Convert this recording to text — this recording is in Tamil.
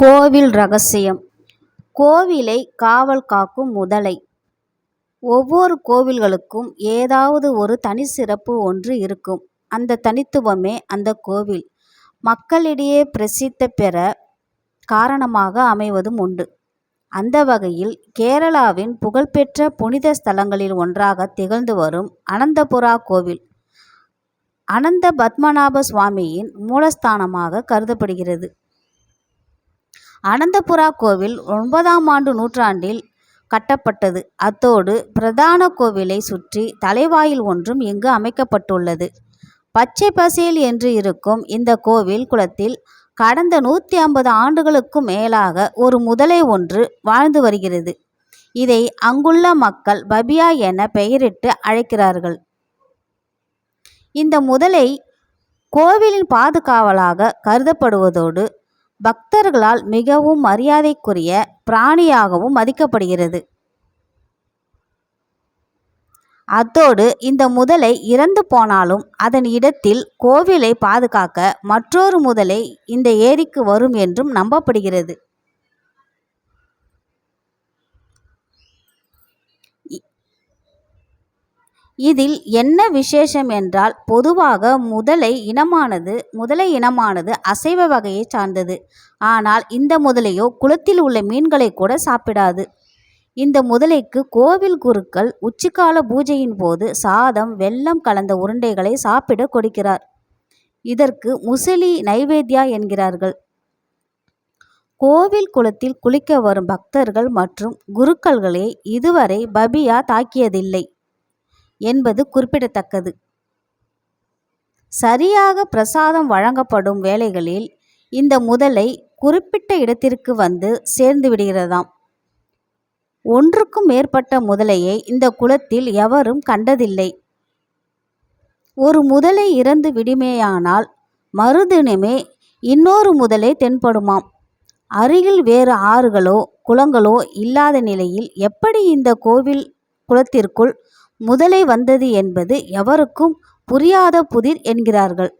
கோவில் ரகசியம். கோவிலை காவல் காக்கும் முதலை. ஒவ்வொரு கோவில்களுக்கும் ஏதாவது ஒரு தனி சிறப்பு ஒன்று இருக்கும். அந்த தனித்துவமே அந்த கோவில் மக்களிடையே பிரசித்தி பெற காரணமாக அமைவதும் உண்டு. அந்த வகையில் கேரளாவின் புகழ்பெற்ற புனித ஸ்தலங்களில் ஒன்றாக திகழ்ந்து வரும் அனந்தபுரா கோவில் அனந்த பத்மநாப சுவாமியின் மூலஸ்தானமாக கருதப்படுகிறது. அனந்தபுரா கோவில் 9ஆம் நூற்றாண்டில் கட்டப்பட்டது. அத்தோடு பிரதான கோவிலை சுற்றி தலைவாயில் ஒன்றும் இங்கு அமைக்கப்பட்டுள்ளது. பச்சை பசேல் என்று இருக்கும் இந்த கோவில் குளத்தில் கடந்த 150 ஆண்டுகளுக்கும் மேலாக ஒரு முதலை ஒன்று வாழ்ந்து வருகிறது. இதை அங்குள்ள மக்கள் பபியா என பெயரிட்டு அழைக்கிறார்கள். இந்த முதலை கோவிலின் பாதுகாவலாக கருதப்படுவதோடு பக்தர்களால் மிகவும் மரியாதைக்குரிய பிராணியாகவும் மதிக்கப்படுகிறது. அத்தோடு இந்த முதலை இறந்து போனாலும் அதன் இடத்தில் கோவிலை பாதுகாக்க மற்றொரு முதலை இந்த ஏரிக்கு வரும் என்றும் நம்பப்படுகிறது. இதில் என்ன விசேஷம் என்றால், பொதுவாக முதலை இனமானது அசைவ வகையை சார்ந்தது. ஆனால் இந்த முதலையோ குளத்தில் உள்ள மீன்களை கூட சாப்பிடாது. இந்த முதலைக்கு கோவில் குருக்கள் உச்சிக்கால பூஜையின் போது சாதம் வெல்லம் கலந்த உருண்டைகளை சாப்பிட கொடுக்கிறார். இதற்கு முசிலி நைவேத்யா என்கிறார்கள். கோவில் குளத்தில் குளிக்க வரும் பக்தர்கள் மற்றும் குருக்களை இதுவரை பபியா தாக்கியதில்லை என்பது குறிப்பிடத்தக்கது. சரியாக பிரசாதம் வழங்கப்படும் வேளைகளில் இந்த முதலை குறிப்பிட்ட இடத்திற்கு வந்து சேர்ந்து விடுகிறதாம். ஒன்றுக்கும் மேற்பட்ட முதலையை இந்த குளத்தில் எவரும் கண்டதில்லை. ஒரு முதலை இறந்து விடுமேயானால் மறுதினமே இன்னொரு முதலை தென்படுமாம். அருகில் வேறு ஆறுகளோ குளங்களோ இல்லாத நிலையில் எப்படி இந்த கோவில் குளத்திற்குள் முதலை வந்தது என்பது எவருக்கும் புரியாத புதிர் என்கிறார்கள்.